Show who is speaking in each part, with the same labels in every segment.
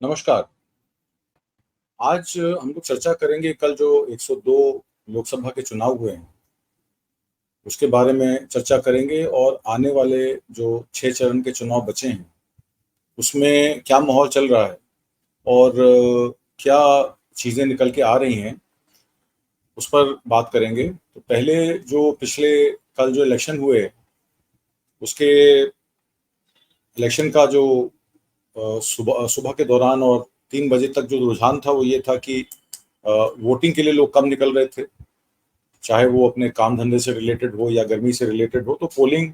Speaker 1: नमस्कार। आज हम लोग चर्चा करेंगे कल जो 102 लोकसभा के चुनाव हुए हैं, उसके बारे में चर्चा करेंगे और आने वाले जो 6 चरण के चुनाव बचे हैं, उसमें क्या माहौल चल रहा है और क्या चीज़ें निकल के आ रही हैं, उस पर बात करेंगे। तो पहले जो पिछले कल जो इलेक्शन हुए, उसके इलेक्शन का जो सुबह सुबह के दौरान और 3 बजे तक जो रुझान था, वो ये था कि वोटिंग के लिए लोग कम निकल रहे थे, चाहे वो अपने काम धंधे से रिलेटेड हो या गर्मी से रिलेटेड हो। तो पोलिंग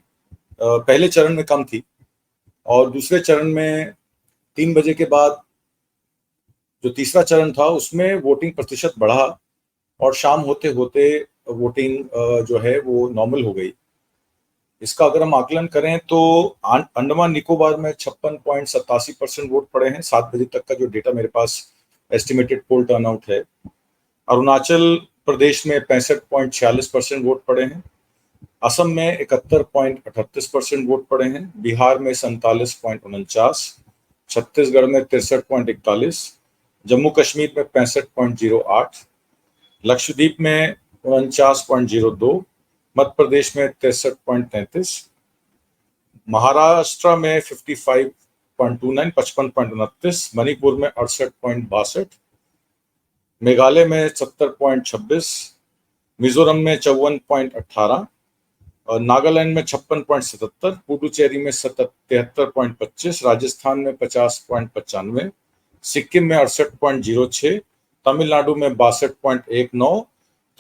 Speaker 1: पहले चरण में कम थी और दूसरे चरण में 3 बजे के बाद जो तीसरा चरण था, उसमें वोटिंग प्रतिशत बढ़ा और शाम होते होते वोटिंग जो है वो नॉर्मल हो गई। इसका अगर हम आकलन करें तो अंडमान निकोबार में 56.87% वोट पड़े हैं 7 बजे तक का जो डेटा मेरे पास एस्टिमेटेड पोल टर्नआउट है। अरुणाचल प्रदेश में 65.46% वोट पड़े हैं, असम में 71.38% वोट पड़े हैं, बिहार में 47.49, छत्तीसगढ़ में 63.41, जम्मू कश्मीर में 65.08, लक्षद्वीप में 49.02, मध्य प्रदेश में 63.33, महाराष्ट्र में 55.29 55.29, मणिपुर में 68.62, मेघालय में 70.26, मिजोरम में 54.18 और नागालैंड में 56.77, पुडुचेरी में 73.25, राजस्थान में 50.95, सिक्किम में 68.06, तमिलनाडु में 62.19,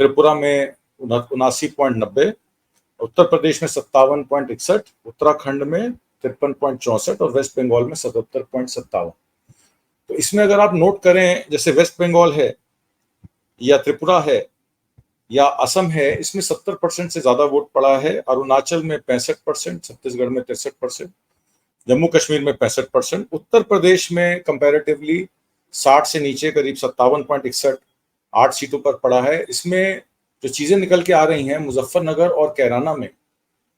Speaker 1: त्रिपुरा में 79.90, उत्तर प्रदेश में 57.61, उत्तराखंड में 53.64 और वेस्ट बंगाल में 77.57। तो इसमें अगर आप नोट करें, जैसे वेस्ट बंगाल है या त्रिपुरा है या असम है, इसमें 70% से ज्यादा वोट पड़ा है। अरुणाचल में 65%, छत्तीसगढ़ में 63%, जम्मू कश्मीर में 65%, उत्तर प्रदेश में कंपैरेटिवली 60 से नीचे करीब 57.61 8 सीटों पर पड़ा है। इसमें जो चीजें निकल के आ रही हैं, मुजफ्फरनगर और कैराना में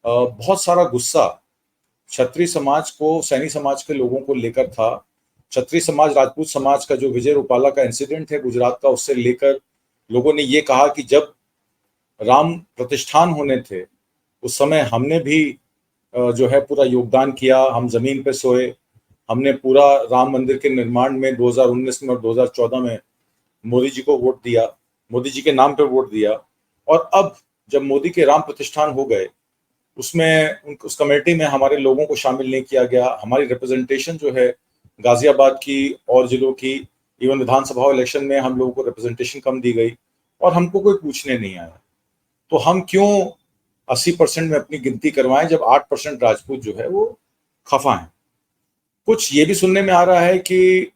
Speaker 1: बहुत सारा गुस्सा क्षत्रिय समाज को, सैनी समाज के लोगों को लेकर था। क्षत्रिय समाज, राजपूत समाज का जो विजय रूपाला का इंसिडेंट है गुजरात का, उससे लेकर लोगों ने ये कहा कि जब राम प्रतिष्ठान होने थे उस समय हमने भी जो है पूरा योगदान किया, हम जमीन पे सोए, हमने पूरा राम मंदिर के निर्माण में 2019 में और 2014 में मोदी जी को वोट दिया, मोदी जी के नाम पे वोट दिया। और अब जब मोदी के राम प्रतिष्ठान हो गए, उसमें उस कमेटी में हमारे लोगों को शामिल नहीं किया गया। हमारी रिप्रेजेंटेशन जो है गाजियाबाद की और जिलों की, इवन विधानसभा इलेक्शन में हम लोगों को रिप्रेजेंटेशन कम दी गई और हमको कोई पूछने नहीं आया। तो हम क्यों 80% में अपनी गिनती करवाएं जब 8% राजपूत जो है वो खफा हैं। कुछ ये भी सुनने में आ रहा है कि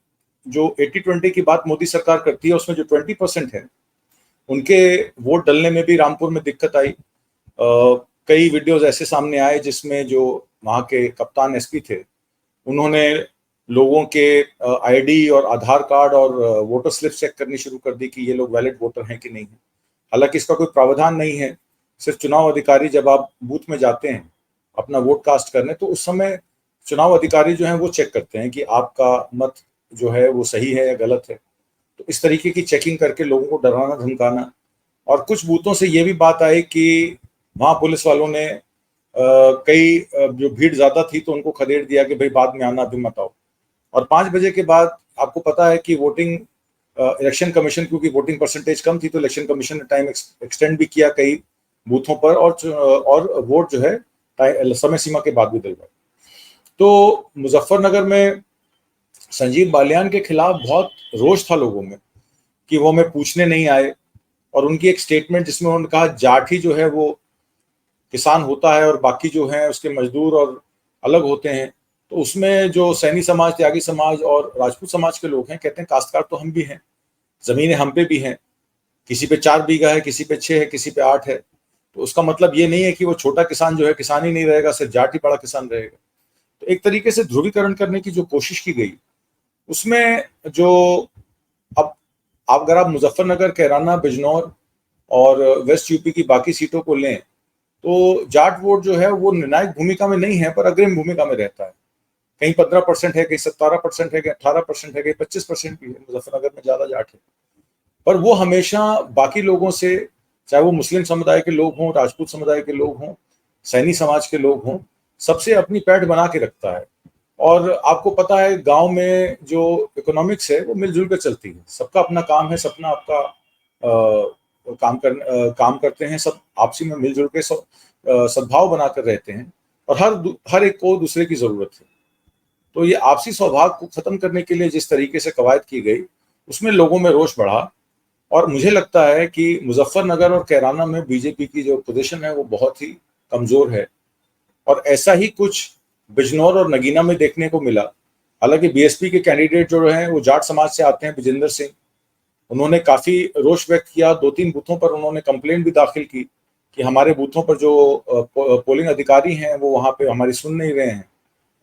Speaker 1: जो 80-20 की बात मोदी सरकार करती है, उसमें जो 20% है उनके वोट डलने में भी रामपुर में दिक्कत आई। कई वीडियोस ऐसे सामने आए जिसमें जो वहाँ के कप्तान एसपी थे, उन्होंने लोगों के आईडी और आधार कार्ड और वोटर स्लिप चेक करनी शुरू कर दी कि ये लोग वैलिड वोटर हैं कि नहीं है। हालांकि इसका कोई प्रावधान नहीं है, सिर्फ चुनाव अधिकारी जब आप बूथ में जाते हैं अपना वोट कास्ट करने, तो उस समय चुनाव अधिकारी जो है वो चेक करते हैं कि आपका मत जो है वो सही है या गलत है। तो इस तरीके की चेकिंग करके लोगों को डराना धमकाना। और कुछ बूथों से ये भी बात आई कि वहाँ पुलिस वालों ने कई जो भीड़ ज्यादा थी तो उनको खदेड़ दिया कि भाई बाद में आना, अभी मत आओ। और 5 बजे के बाद आपको पता है कि वोटिंग इलेक्शन कमीशन, क्योंकि वोटिंग परसेंटेज कम थी तो इलेक्शन कमीशन ने टाइम एक्सटेंड भी किया कई बूथों पर, और वोट जो है समय सीमा के बाद भी दिलवाए। तो मुजफ्फरनगर में संजीव बालियान के खिलाफ बहुत रोष था लोगों में कि वो हमें पूछने नहीं आए, और उनकी एक स्टेटमेंट जिसमें उन्होंने कहा जाठी जो है वो किसान होता है और बाकी जो है उसके मजदूर और अलग होते हैं। तो उसमें जो सैनी समाज, त्यागी समाज और राजपूत समाज के लोग हैं, कहते हैं काश्तकार तो हम भी हैं, जमीनें हम पे भी हैं, किसी पे 4 बीघा है, किसी पे 6 है, किसी पे 8 है। तो उसका मतलब ये नहीं है कि वो छोटा किसान जो है किसान ही नहीं रहेगा, सिर्फ जाट ही बड़ा किसान रहेगा। तो एक तरीके से ध्रुवीकरण करने की जो कोशिश की गई, उसमें जो अब अगर आप मुजफ्फरनगर, कैराना, बिजनौर और वेस्ट यूपी की बाकी सीटों को लें, तो जाट वोट जो है वो निर्णायक भूमिका में नहीं है पर अग्रिम भूमिका में रहता है। कहीं 15% है, कहीं 17% है, कहीं 18% है, कहीं 25% भी है, मुजफ्फरनगर में ज्यादा जाट है। पर वो हमेशा बाकी लोगों से, चाहे वो मुस्लिम समुदाय के लोग हों, राजपूत समुदाय के लोग हों, सैनी समाज के लोग हों, सबसे अपनी पैठ बना के रखता है। और आपको पता है गांव में जो इकोनॉमिक्स है वो मिलजुल कर चलती है, सबका अपना काम है, सबना आपका काम करते हैं, सब आपसी में मिलजुल के सद्भाव बनाकर रहते हैं, और हर एक को दूसरे की जरूरत है। तो ये आपसी सौभाग्य को खत्म करने के लिए जिस तरीके से कवायद की गई, उसमें लोगों में रोष बढ़ा। और मुझे लगता है कि मुजफ्फरनगर और कैराना में बीजेपी की जो पोजीशन है वो बहुत ही कमजोर है, और ऐसा ही कुछ बिजनौर और नगीना में देखने को मिला। हालांकि बीएसपी के कैंडिडेट जो हैं वो जाट समाज से आते हैं, विजेंद्र सिंह, उन्होंने काफी रोष व्यक्त किया। 2-3 बूथों पर उन्होंने कंप्लेंट भी दाखिल की कि हमारे बूथों पर जो पोलिंग अधिकारी हैं वो वहां पे हमारी सुन नहीं रहे हैं,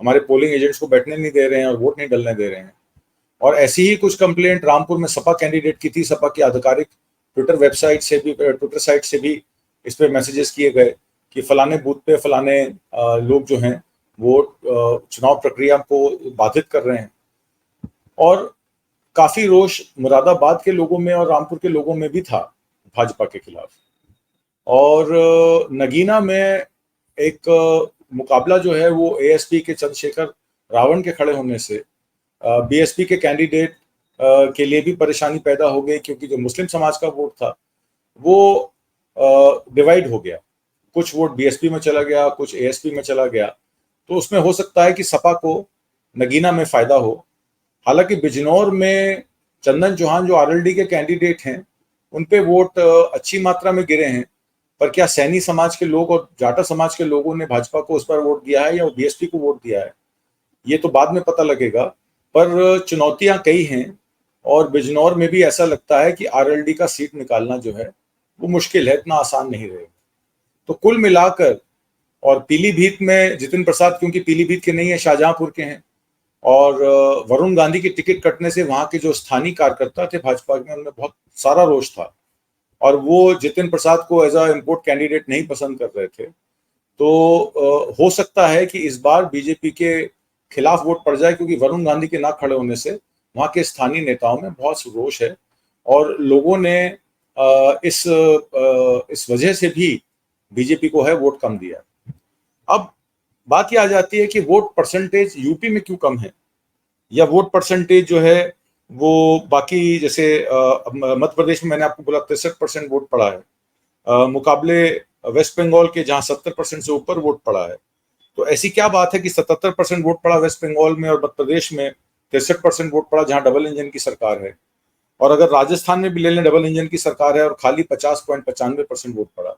Speaker 1: हमारे पोलिंग एजेंट्स को बैठने नहीं दे रहे हैं और वोट नहीं डलने दे रहे हैं। और ऐसी ही कुछ कंप्लेंट रामपुर में सपा कैंडिडेट की थी। सपा की आधिकारिक ट्विटर साइट से भी इस पे मैसेजेस किए गए कि फलाने बूथ पे फलाने लोग जो हैं वो चुनाव प्रक्रिया को बाधित कर रहे हैं। और काफी रोष मुरादाबाद के लोगों में और रामपुर के लोगों में भी था भाजपा के खिलाफ। और नगीना में एक मुकाबला जो है वो एएसपी के चंद्रशेखर रावण के खड़े होने से बीएसपी के कैंडिडेट के लिए भी परेशानी पैदा हो गई, क्योंकि जो मुस्लिम समाज का वोट था वो डिवाइड हो गया, कुछ वोट बीएसपी में चला गया, कुछ एएसपी में चला गया। तो उसमें हो सकता है कि सपा को नगीना में फायदा हो। हालांकि बिजनौर में चंदन चौहान जो आरएलडी के कैंडिडेट हैं उन पे वोट अच्छी मात्रा में गिरे हैं, पर क्या सैनी समाज के लोग और जाटा समाज के लोगों ने भाजपा को उस पर वोट दिया है या बीएसपी को वोट दिया है, ये तो बाद में पता लगेगा। पर चुनौतियां कई हैं, और बिजनौर में भी ऐसा लगता है कि आरएलडी का सीट निकालना जो है वो मुश्किल है, इतना आसान नहीं रहेगा। तो कुल मिलाकर, और पीलीभीत में जितिन प्रसाद क्योंकि पीलीभीत के नहीं है, शाहजहांपुर के हैं, और वरुण गांधी की टिकट कटने से वहां के जो स्थानीय कार्यकर्ता थे भाजपा में उनमें बहुत सारा रोष था, और वो जितिन प्रसाद को एज अ इम्पोर्ट कैंडिडेट नहीं पसंद कर रहे थे। तो हो सकता है कि इस बार बीजेपी के खिलाफ वोट पड़ जाए, क्योंकि वरुण गांधी के ना खड़े होने से वहां के स्थानीय नेताओं में बहुत रोष है, और लोगों ने इस वजह से भी बीजेपी को है वोट कम दिया। अब बात यह आ जाती है कि वोट परसेंटेज यूपी में क्यों कम है, या वोट परसेंटेज जो है वो बाकी, जैसे मध्य प्रदेश में मैंने आपको बोला 63% वोट पड़ा है, मुकाबले वेस्ट बंगाल के जहां 70% से ऊपर वोट पड़ा है। तो ऐसी क्या बात है कि 77% वोट पड़ा वेस्ट बंगाल में और मध्य प्रदेश में 63% वोट पड़ा जहां डबल इंजन की सरकार है। और अगर राजस्थान में भी ले लें, डबल इंजन की सरकार है और खाली 50.95% वोट पड़ा।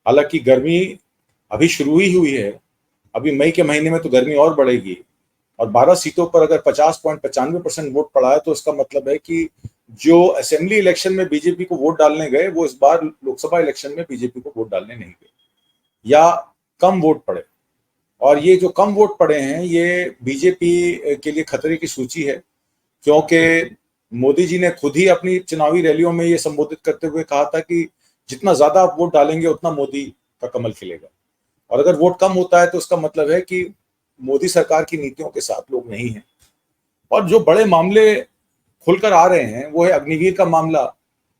Speaker 1: हालांकि गर्मी अभी शुरू ही हुई है, अभी मई के महीने में तो गर्मी और बढ़ेगी, और 12 सीटों पर अगर 50.95% वोट पड़ा है तो इसका मतलब है कि जो असेंबली इलेक्शन में बीजेपी को वोट डालने गए वो इस बार लोकसभा इलेक्शन में बीजेपी को वोट डालने नहीं गए, या कम वोट पड़े। और ये जो कम वोट पड़े हैं ये बीजेपी के लिए खतरे की सूची है, क्योंकि मोदी जी ने खुद ही अपनी चुनावी रैलियों में ये संबोधित करते हुए कहा था कि जितना ज्यादा आप वोट डालेंगे उतना मोदी का कमल खिलेगा। और अगर वोट कम होता है तो उसका मतलब है कि मोदी सरकार की नीतियों के साथ लोग नहीं हैं। और जो बड़े मामले खुलकर आ रहे हैं वो है अग्निवीर का मामला।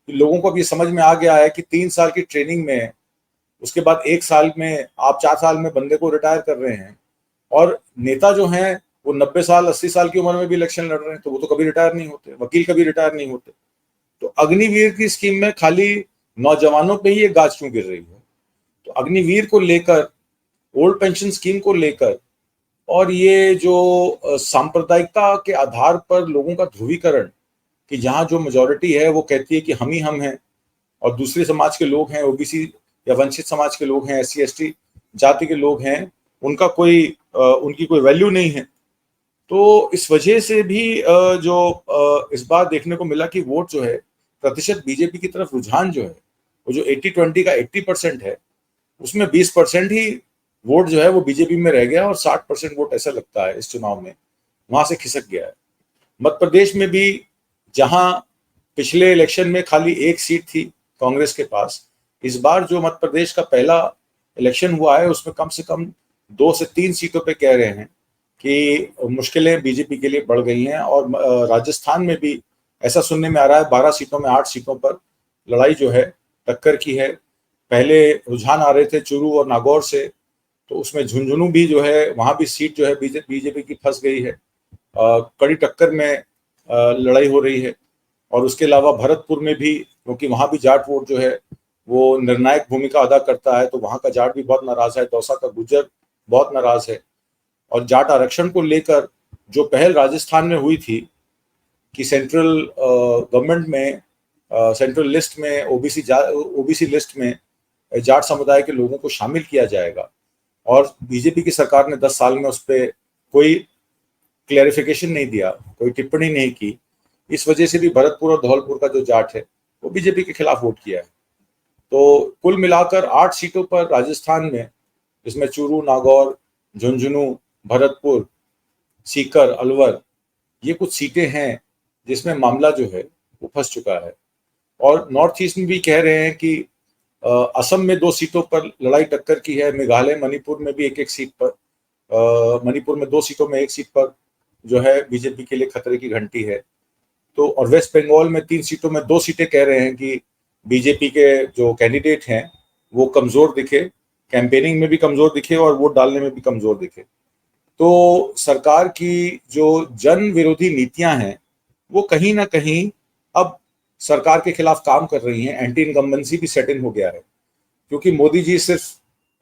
Speaker 1: लोगों को अब ये समझ में आ गया है कि 3 साल की ट्रेनिंग में, उसके बाद 1 साल में आप 4 साल में बंदे को रिटायर कर रहे हैं, और नेता जो हैं वो 90 साल 80 साल की उम्र में भी इलेक्शन लड़ रहे हैं, तो वो तो कभी रिटायर नहीं होते, वकील कभी रिटायर नहीं होते। तो अग्निवीर की स्कीम में खाली नौजवानों पे ही एक गाज क्यों गिर रही है? तो अग्निवीर को लेकर, ओल्ड पेंशन स्कीम को लेकर, और ये जो सांप्रदायिकता के आधार पर लोगों का ध्रुवीकरण, कि जहां जो मेजोरिटी है वो कहती है कि हम ही हम हैं और दूसरे समाज के लोग हैं, ओबीसी या वंचित समाज के लोग हैं, एससी एसटी जाति के लोग हैं, उनकी कोई वैल्यू नहीं है। तो इस वजह से भी जो इस बार देखने को मिला कि वोट जो है, प्रतिशत बीजेपी की तरफ रुझान जो है, वो जो 80-20 का 80% है, उसमें 20% ही वोट जो है वो बीजेपी में रह गया, और 60% वोट ऐसा लगता है इस चुनाव में वहां से खिसक गया है। मध्य प्रदेश में भी, जहां पिछले इलेक्शन में खाली 1 सीट थी कांग्रेस के पास, इस बार जो मध्य प्रदेश का पहला इलेक्शन हुआ है उसमें कम से कम 2 से 3 सीटों पे कह रहे हैं कि मुश्किलें बीजेपी के लिए बढ़ गई हैं। और राजस्थान में भी ऐसा सुनने में आ रहा है 12 सीटों में 8 सीटों पर लड़ाई जो है टक्कर की है। पहले रुझान आ रहे थे चूरू और नागौर से, तो उसमें झुंझुनू भी जो है वहां भी सीट जो है बीजेपी की फंस गई है। कड़ी टक्कर में लड़ाई हो रही है। और उसके अलावा भरतपुर में भी, क्योंकि वहां भी जाट वोट जो है वो निर्णायक भूमिका अदा करता है, तो वहां का जाट भी बहुत नाराज है, दौसा का गुर्जर बहुत नाराज है। और जाट आरक्षण को लेकर जो पहल राजस्थान में हुई थी कि सेंट्रल गवर्नमेंट में सेंट्रल लिस्ट में ओबीसी लिस्ट में जाट समुदाय के लोगों को शामिल किया जाएगा, और बीजेपी की सरकार ने 10 साल में उस पर कोई क्लैरिफिकेशन नहीं दिया, कोई टिप्पणी नहीं की। इस वजह से भी भरतपुर और धौलपुर का जो जाट है वो बीजेपी के खिलाफ वोट किया है। तो कुल मिलाकर 8 सीटों पर राजस्थान में, जिसमें चूरू, नागौर, झुंझुनू, भरतपुर, सीकर, अलवर, ये कुछ सीटें हैं जिसमें मामला जो है वो फंस चुका है। और नॉर्थ ईस्ट में भी कह रहे हैं कि असम में 2 सीटों पर लड़ाई टक्कर की है, मेघालय, मणिपुर में भी एक सीट पर, मणिपुर में 2 सीटों में 1 सीट पर जो है बीजेपी के लिए खतरे की घंटी है। तो और वेस्ट बंगाल में 3 सीटों में 2 सीटें कह रहे हैं कि बीजेपी के जो कैंडिडेट हैं वो कमजोर दिखे, कैंपेनिंग में भी कमजोर दिखे और वोट डालने में भी कमजोर दिखे। तो सरकार की जो जन विरोधी नीतियां हैं वो कहीं ना कहीं अब सरकार के खिलाफ काम कर रही हैं। एंटी इनकम्बेंसी भी सेट इन हो गया है, क्योंकि मोदी जी सिर्फ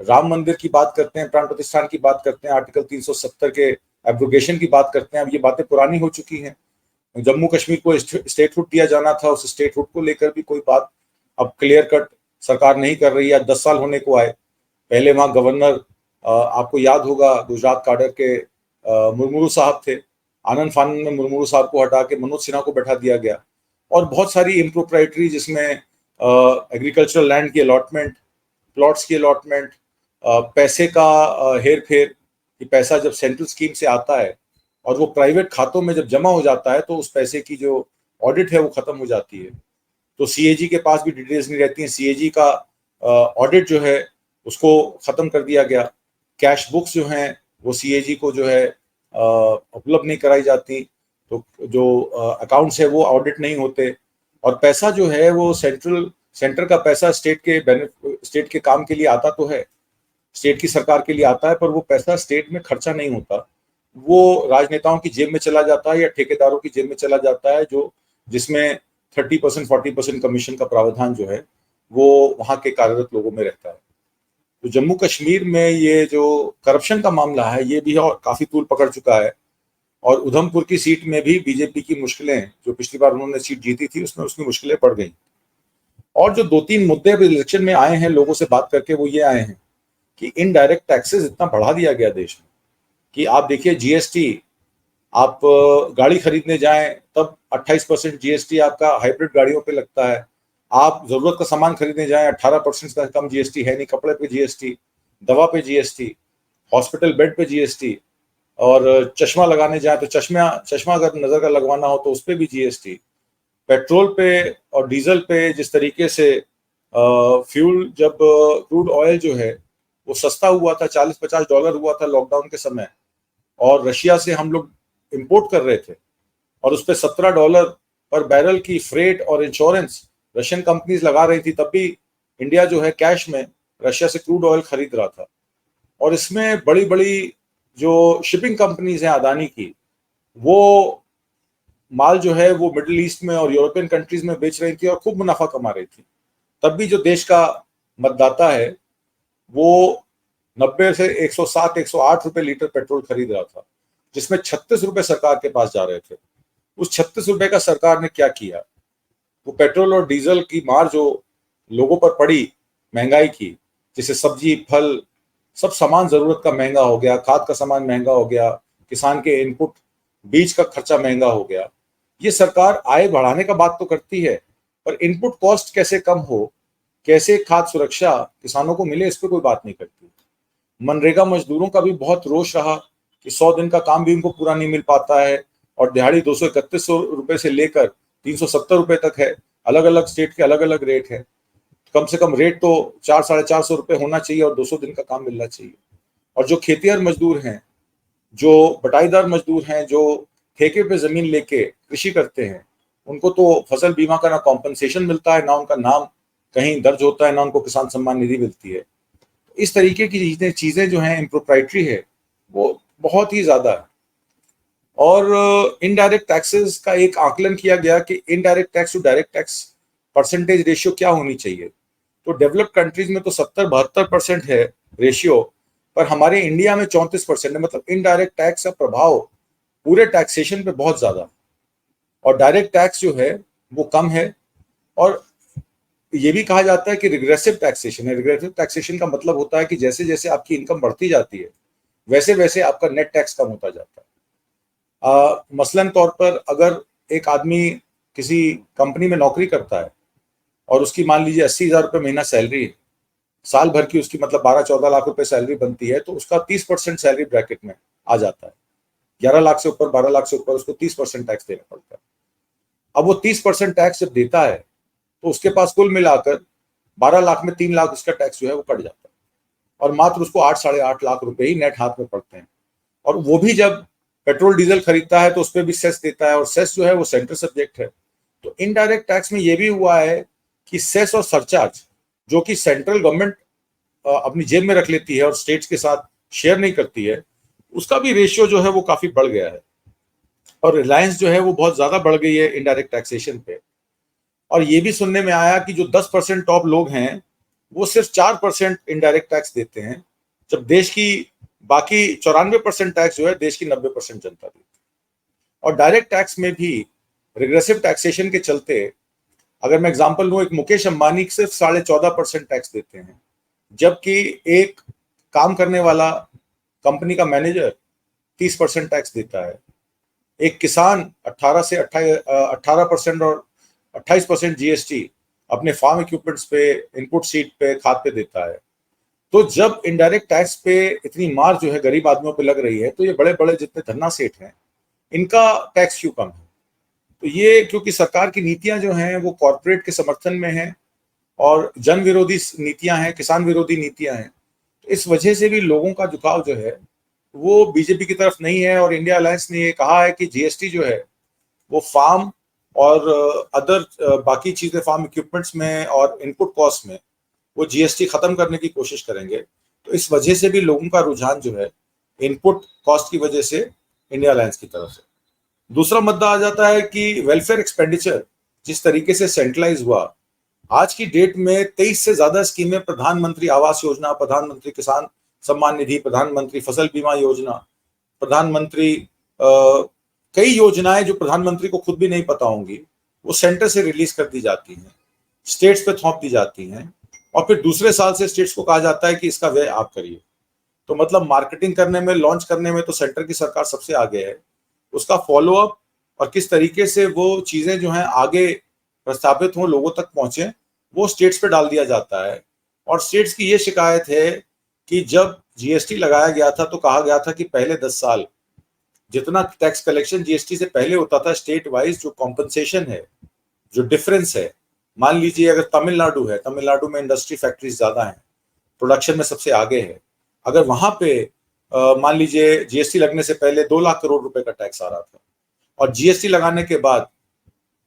Speaker 1: राम मंदिर की बात करते हैं, प्राण प्रतिष्ठान की बात करते हैं, आर्टिकल 370 के एब्रोगेशन की बात करते हैं। अब ये बातें पुरानी हो चुकी हैं। जम्मू कश्मीर को स्टेटहुड दिया जाना था, उस स्टेटहुड को लेकर भी कोई बात अब क्लियर कट सरकार नहीं कर रही है। 10 साल होने को आए। पहले वहां गवर्नर, आपको याद होगा, गुजरात काडर के मुर्मू साहब थे। आनंद फानन में मुर्मू साहब को हटा के मनोज सिन्हा को बैठा दिया गया। और बहुत सारी इम्प्रोप्राइटरी, जिसमें एग्रीकल्चरल लैंड की अलॉटमेंट, प्लॉट्स की अलॉटमेंट, पैसे का हेर फेर, कि पैसा जब सेंट्रल स्कीम से आता है और वो प्राइवेट खातों में जब जमा हो जाता है तो उस पैसे की जो ऑडिट है वो खत्म हो जाती है। तो सीएजी के पास भी डिटेल्स नहीं रहती हैं। सीएजी का ऑडिट जो है उसको खत्म कर दिया गया। कैश बुक्स जो हैं वो सीएजी को जो है उपलब्ध नहीं कराई जाती। तो जो अकाउंट्स है वो ऑडिट नहीं होते। और पैसा जो है वो सेंटर का पैसा स्टेट के काम के लिए आता तो है, स्टेट की सरकार के लिए आता है, पर वो पैसा स्टेट में खर्चा नहीं होता। वो राजनेताओं की जेब में चला जाता है या ठेकेदारों की जेब में चला जाता है, जो जिसमें 30% 40% कमीशन का प्रावधान जो है वो वहां के कार्यरत लोगों में रहता है। तो जम्मू कश्मीर में ये जो करप्शन का मामला है ये भी और काफी तूल पकड़ चुका है। और उधमपुर की सीट में भी बीजेपी की मुश्किलें, जो पिछली बार उन्होंने सीट जीती थी उसमें उसकी मुश्किलें बढ़ गई। और जो 2-3 मुद्दे अब इलेक्शन में आए हैं लोगों से बात करके, वो ये आए हैं कि इनडायरेक्ट टैक्सेस इतना बढ़ा दिया गया देश में कि आप देखिए जीएसटी, आप गाड़ी खरीदने जाएं तब 28% जीएसटी आपका हाइब्रिड गाड़ियों पे लगता है। आप जरूरत का सामान खरीदने जाएं 18% का कम जीएसटी है नहीं। कपड़े पे जीएसटी, दवा पे जीएसटी, हॉस्पिटल बेड पे जीएसटी, और चश्मा लगाने जाए तो चश्मा अगर नजर का लगवाना हो तो उस पर भी जीएसटी। पेट्रोल पे और डीजल पे जिस तरीके से फ्यूल, जब क्रूड ऑयल जो है वो सस्ता हुआ था, $40-50 हुआ था लॉकडाउन के समय, और रशिया से हम लोग इंपोर्ट कर रहे थे, और उस पर $17 पर बैरल की फ्रेट और इंश्योरेंस रशियन कंपनीज लगा रही थी, तब भी इंडिया जो है कैश में रशिया से क्रूड ऑयल खरीद रहा था। और इसमें बड़ी बड़ी जो शिपिंग कंपनीज हैं अदानी की, वो माल जो है वो मिडिल ईस्ट में और यूरोपियन कंट्रीज में बेच रही थी और खूब मुनाफा कमा रही थी। तब भी जो देश का मतदाता है वो 90 से 107-108 रुपए लीटर पेट्रोल खरीद रहा था, जिसमें 36 रुपए सरकार के पास जा रहे थे। उस 36 रुपए का सरकार ने क्या किया? वो पेट्रोल और डीजल की मार जो लोगों पर पड़ी महंगाई की, जैसे सब्जी, फल, सब सामान जरूरत का महंगा हो गया, खाद का सामान महंगा हो गया, किसान के इनपुट बीज का खर्चा महंगा हो गया। ये सरकार आय बढ़ाने का बात तो करती है, पर इनपुट कॉस्ट कैसे कम हो, कैसे खाद्य सुरक्षा किसानों को मिले, इस पर कोई बात नहीं करती। मनरेगा मजदूरों का भी बहुत रोष रहा कि 100 दिन का काम भी उनको पूरा नहीं मिल पाता है, और दिहाड़ी 231 रुपए से लेकर 370 रुपए तक है। अलग अलग स्टेट के अलग अलग रेट है। कम से कम रेट तो 400-450 रुपए होना चाहिए और 200 दिन का काम मिलना चाहिए। और जो खेतिहर मजदूर हैं जो बटाईदार मजदूर हैं, जो ठेके पे जमीन लेके कृषि करते हैं, उनको तो फसल बीमा का ना कॉम्पनसेशन मिलता है, ना उनका नाम कहीं दर्ज होता है, ना उनको किसान सम्मान निधि मिलती है। इस तरीके की चीजें जो हैं इम्प्रोप्राइटरी है, वो बहुत ही ज्यादा है। और इनडायरेक्ट टैक्सेस का एक आकलन किया गया कि indirect tax to direct tax percentage ratio क्या होनी चाहिए। तो डेवलप्ड कंट्रीज में तो 70-72% है रेशियो, पर हमारे इंडिया में 34% है। मतलब इनडायरेक्ट टैक्स का प्रभाव पूरे टैक्सेशन पे बहुत ज्यादा, और डायरेक्ट टैक्स जो है वो कम है। और ये भी कहा जाता है कि रिग्रेसिव टैक्सेशन है। रिग्रेसिव टैक्सेशन का मतलब होता है कि जैसे जैसे आपकी इनकम बढ़ती जाती है, वैसे वैसे आपका नेट टैक्स कम होता जाता है। मसलन तौर पर अगर एक आदमी किसी कंपनी में नौकरी करता है और उसकी मान लीजिए 80,000 रुपये महीना सैलरी है, साल भर की उसकी मतलब 12-14 लाख रुपए सैलरी बनती है, तो उसका 30% सैलरी ब्रैकेट में आ जाता है। 11 लाख से ऊपर, 12 लाख से ऊपर उसको 30% टैक्स देना पड़ता है। अब वो 30% टैक्स जब देता है तो उसके पास कुल मिलाकर 12 लाख में 3 लाख उसका टैक्स जो है वो कट जाता है, और मात्र उसको 8-8.5 लाख रुपए ही नेट हाथ में पड़ते हैं। और वो भी जब पेट्रोल डीजल खरीदता है तो उस पर भी सेस देता है, और सेस जो है वो सेंट्रल सब्जेक्ट है। तो इनडायरेक्ट टैक्स में ये भी हुआ है कि सेस और सरचार्ज जो कि सेंट्रल गवर्नमेंट अपनी जेब में रख लेती है और स्टेट्स के साथ शेयर नहीं करती है, उसका भी रेशियो जो है वो काफी बढ़ गया है, और रिलायंस जो है वो बहुत ज्यादा बढ़ गई है इनडायरेक्ट टैक्सेशन पे। और ये भी सुनने में आया कि जो 10% टॉप लोग हैं वो सिर्फ 4% इनडायरेक्ट टैक्स देते हैं, जब देश की बाकी 94% टैक्स जो है देश की 90% जनता देती है। और डायरेक्ट टैक्स में भी रिग्रेसिव टैक्सेशन के चलते, अगर मैं एग्जांपल लूं, एक मुकेश अंबानी सिर्फ 14.5% टैक्स देते हैं, जबकि एक काम करने वाला कंपनी का मैनेजर 30% टैक्स देता है। एक किसान 18% और 28% जीएसटी अपने फार्म इक्विपमेंट्स पे, इनपुट सीड पे, खाद पे देता है। तो जब इनडायरेक्ट टैक्स पे इतनी मार जो है गरीब आदमियों पे लग रही है, तो ये बड़े बड़े जितने धन्ना सेठ हैं, इनका टैक्स क्यों कम है? तो ये क्योंकि सरकार की नीतियां जो हैं वो कॉरपोरेट के समर्थन में हैं, और जन विरोधी नीतियां हैं, किसान विरोधी नीतियां हैं। तो इस वजह से भी लोगों का झुकाव जो है वो बीजेपी की तरफ नहीं है। और इंडिया अलायंस ने ये कहा है कि जीएसटी जो है वो फार्म और अदर बाकी चीजें, फार्म इक्विपमेंट्स में और इनपुट कॉस्ट में वो जीएसटी खत्म करने की कोशिश करेंगे। तो इस वजह से भी लोगों का रुझान जो है इनपुट कॉस्ट की वजह से इंडिया अलायंस की तरफ से। दूसरा मुद्दा आ जाता है कि वेलफेयर एक्सपेंडिचर जिस तरीके से सेंट्रलाइज हुआ, आज की डेट में 23 से ज्यादा स्कीमें, प्रधानमंत्री आवास योजना, प्रधानमंत्री किसान सम्मान निधि, प्रधानमंत्री फसल बीमा योजना, प्रधानमंत्री कई योजनाएं जो प्रधानमंत्री को खुद भी नहीं पता होंगी, वो सेंटर से रिलीज कर दी जाती हैं, स्टेट्स पे थोप दी जाती हैं, और फिर दूसरे साल से स्टेट्स को कहा जाता है कि इसका व्यय आप करिए। तो मतलब मार्केटिंग करने में, लॉन्च करने में तो सेंटर की सरकार सबसे आगे है, उसका फॉलोअप और किस तरीके से वो चीजें जो हैं आगे प्रस्तावित हों, लोगों तक पहुंचे, वो स्टेट्स पे डाल दिया जाता है। और स्टेट्स की ये शिकायत है कि जब जीएसटी लगाया गया था तो कहा गया था कि पहले 10 साल जितना टैक्स कलेक्शन जीएसटी से पहले होता था, स्टेट वाइज जो कॉम्पनसेशन है, जो डिफरेंस है, मान लीजिए अगर तमिलनाडु है, तमिलनाडु में इंडस्ट्री फैक्ट्रीज ज्यादा है, प्रोडक्शन में सबसे आगे है, अगर वहां पे मान लीजिए जीएसटी लगने से पहले 2 लाख करोड़ रुपए का टैक्स आ रहा था, और जीएसटी लगाने के बाद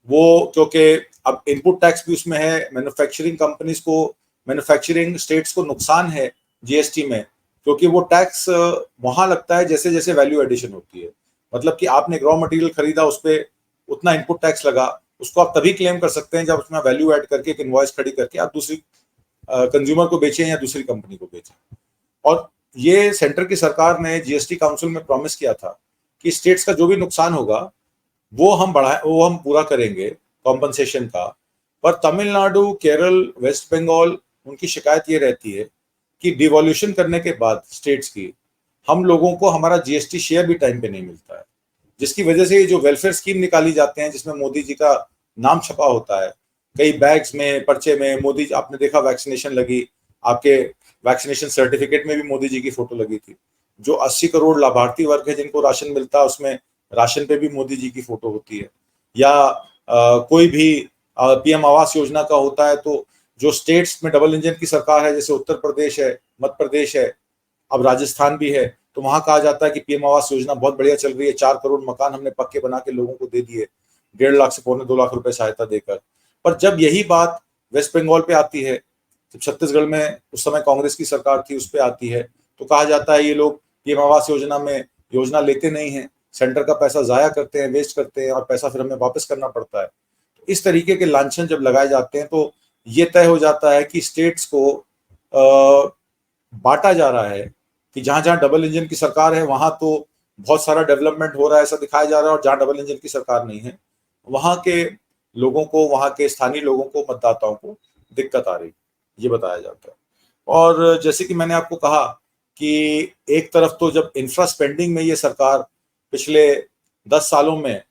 Speaker 1: वो, क्योंकि अब इनपुट टैक्स भी उसमें है, मैन्युफैक्चरिंग कंपनीज को, मैन्युफैक्चरिंग स्टेट्स को नुकसान है जीएसटी में, क्योंकि वो टैक्स वहां लगता है जैसे जैसे वैल्यू एडिशन होती है। मतलब कि आपने रॉ मटेरियल खरीदा, उस पर उतना इनपुट टैक्स लगा, उसको आप तभी क्लेम कर सकते हैं जब उसमें वैल्यू ऐड करके एक इनवॉइस खड़ी करके आप दूसरी कंज्यूमर को बेचें या दूसरी कंपनी को बेचें। और ये सेंटर की सरकार ने जीएसटी काउंसिल में प्रॉमिस किया था कि स्टेट्स का जो भी नुकसान होगा वो हम पूरा करेंगे कॉम्पनसेशन का। पर तमिलनाडु, केरल, वेस्ट बंगाल, उनकी शिकायत ये रहती है कि डिवॉल्यूशन करने के बाद स्टेट्स की, हम लोगों को हमारा जीएसटी शेयर भी टाइम पे नहीं मिलता है, जिसकी वजह से ये जो वेलफेयर स्कीम निकाली जाते हैं जिसमें मोदी जी का नाम छपा होता है, कई बैग्स में, पर्चे में मोदी, आपने देखा वैक्सीनेशन लगी, आपके वैक्सीनेशन सर्टिफिकेट में भी मोदी जी की फोटो लगी थी। जो 80 करोड़ लाभार्थी वर्ग है जिनको राशन मिलता है, उसमें राशन पे भी मोदी जी की फोटो होती है। या कोई भी पीएम आवास योजना का होता है, तो जो स्टेट्स में डबल इंजन की सरकार है, जैसे उत्तर प्रदेश है, मध्य प्रदेश है, अब राजस्थान भी है, तो वहां कहा जाता है कि पीएम आवास योजना बहुत बढ़िया चल रही है, 4 करोड़ मकान हमने पक्के बना के लोगों को दे दिए, 1.5 लाख से पौने 2 लाख रुपए सहायता देकर। पर जब यही बात वेस्ट बंगाल पे आती है, जब छत्तीसगढ़ में उस समय कांग्रेस की सरकार थी, उस पर आती है, तो कहा जाता है ये लोग पीएम आवास योजना में योजना लेते नहीं है, सेंटर का पैसा जाया करते हैं, वेस्ट करते हैं, और पैसा फिर हमें वापस करना पड़ता है। तो इस तरीके के लांछन जब लगाए जाते हैं तो ये तय हो जाता है कि स्टेट्स को बांटा जा रहा है कि जहां जहां डबल इंजन की सरकार है वहां तो बहुत सारा डेवलपमेंट हो रहा है, ऐसा दिखाया जा रहा है, और जहां डबल इंजन की सरकार नहीं है वहां के लोगों को, वहां के स्थानीय लोगों को, मतदाताओं को दिक्कत आ रही, ये बताया जाता है। और जैसे कि मैंने आपको कहा कि एक तरफ तो जब इंफ्रा स्पेंडिंग में ये सरकार पिछले 10 सालों में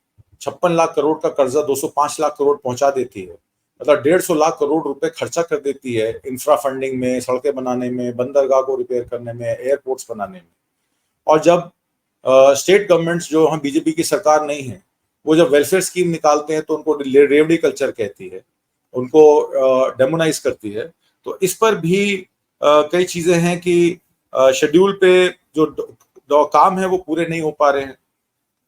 Speaker 1: 56 लाख करोड़ का कर्जा 205 लाख करोड़ पहुंचा देती है, मतलब 150 लाख करोड़ रुपए खर्चा कर देती है इंफ्रा फंडिंग में, सड़कें बनाने में, बंदरगाह को रिपेयर करने में, एयरपोर्ट्स बनाने में। और जब स्टेट गवर्नमेंट्स जो हम बीजेपी की सरकार नहीं है, वो जब वेलफेयर स्कीम निकालते हैं तो उनको रेवड़ी कल्चर कहती है, उनको डेमोनाइज करती है। तो इस पर भी कई चीजें हैं कि शेड्यूल पे जो काम है वो पूरे नहीं हो पा रहे हैं।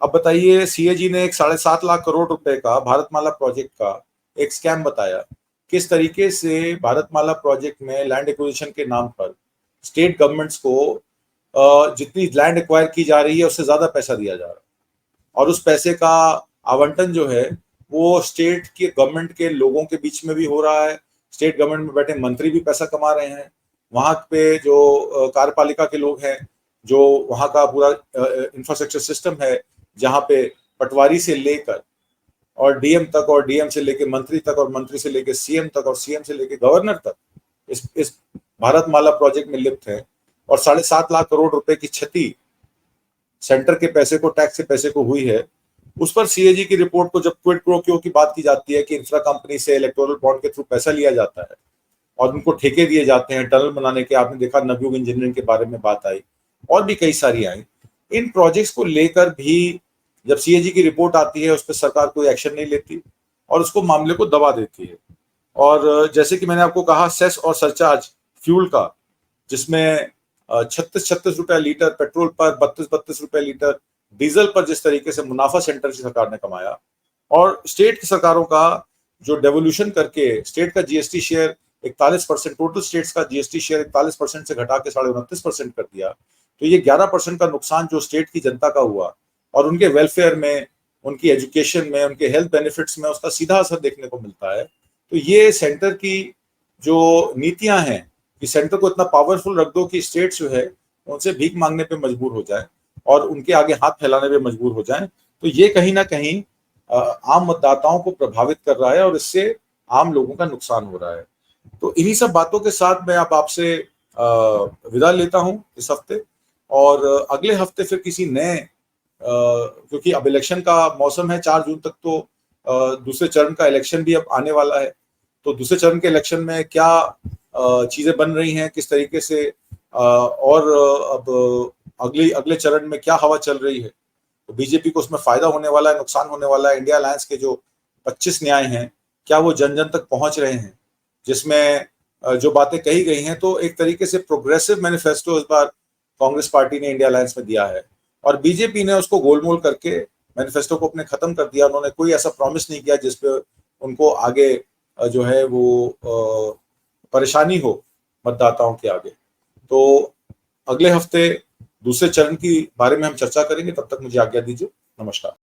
Speaker 1: अब बताइए, सीएजी ने एक 7.5 लाख करोड़ रुपए का भारतमाला प्रोजेक्ट का एक स्कैम बताया। किस तरीके से भारतमाला प्रोजेक्ट में लैंड एक्विजिशन के नाम पर स्टेट गवर्नमेंट्स को जितनी लैंड एक्वायर की जा रही है उससे ज्यादा पैसा दिया जा रहा है, और उस पैसे का आवंटन जो है वो स्टेट के गवर्नमेंट के लोगों के बीच में भी हो रहा है। स्टेट गवर्नमेंट में बैठे मंत्री भी पैसा कमा रहे हैं, वहां पे जो कार्यपालिका के लोग हैं, जो वहां का पूरा इंफ्रास्ट्रक्चर सिस्टम है, जहां पे पटवारी से लेकर और डीएम तक, और डीएम से लेकर मंत्री तक, और मंत्री से लेकर सीएम तक, और सीएम से लेकर गवर्नर तक इस भारतमाला प्रोजेक्ट में लिप्त है। और 7.5 लाख करोड़ रुपए की क्षति सेंटर के पैसे को, टैक्स के पैसे को हुई है। उस पर सीएजी की रिपोर्ट को जब क्विड प्रो क्यो की बात की जाती है कि इंफ्रा कंपनी से इलेक्टोरल बॉन्ड के थ्रू पैसा लिया जाता है और उनको ठेके दिए जाते हैं टनल बनाने के, आपने देखा नवयुग इंजीनियरिंग के बारे में बात आई, और भी कई सारी आई। इन प्रोजेक्ट्स को लेकर भी जब सीएजी की रिपोर्ट आती है उस पर सरकार कोई एक्शन नहीं लेती और उसको मामले को दबा देती है। और जैसे कि मैंने आपको कहा, सेस और सरचार्ज फ्यूल का, जिसमें 36 रुपए लीटर पेट्रोल पर, 32 रुपए लीटर डीजल पर जिस तरीके से मुनाफा सेंटर की सरकार ने कमाया, और स्टेट की सरकारों का जो डेवोल्यूशन करके स्टेट का जीएसटी शेयर 41%, टोटल स्टेट्स का जीएसटी शेयर 41% से घटा के 29.5% कर दिया, तो ये 11% का नुकसान जो स्टेट की जनता का हुआ, और उनके वेलफेयर में, उनकी एजुकेशन में, उनके हेल्थ बेनिफिट्स में उसका सीधा असर देखने को मिलता है। तो ये सेंटर की जो नीतियां हैं कि सेंटर को इतना पावरफुल रख दो कि स्टेट जो है उनसे भीख मांगने पे मजबूर हो जाए और उनके आगे हाथ फैलाने पे मजबूर हो जाए, तो ये कहीं ना कहीं आम मतदाताओं को प्रभावित कर रहा है और इससे आम लोगों का नुकसान हो रहा है। तो इन्हीं सब बातों के साथ मैं अब आपसे विदा लेता हूं इस हफ्ते, और अगले हफ्ते फिर किसी नए, क्योंकि अब इलेक्शन का मौसम है, 4 जून तक तो दूसरे चरण का इलेक्शन भी अब आने वाला है। तो दूसरे चरण के इलेक्शन में क्या चीजें बन रही हैं, किस तरीके से, और अब अगले चरण में क्या हवा चल रही है, तो बीजेपी को उसमें फायदा होने वाला है, नुकसान होने वाला है, इंडिया अलायंस के जो 25 न्याय हैं क्या वो जन जन तक पहुंच रहे हैं, जिसमें जो बातें कही गई हैं, तो एक तरीके से प्रोग्रेसिव मैनिफेस्टो इस बार कांग्रेस पार्टी ने इंडिया अलायंस में दिया है, और बीजेपी ने उसको गोलमोल करके मैनिफेस्टो को अपने खत्म कर दिया। उन्होंने कोई ऐसा प्रॉमिस नहीं किया जिसपे उनको आगे जो है वो परेशानी हो मतदाताओं के आगे। तो अगले हफ्ते दूसरे चरण की बारे में हम चर्चा करेंगे, तब तक मुझे आज्ञा दीजिए। नमस्कार।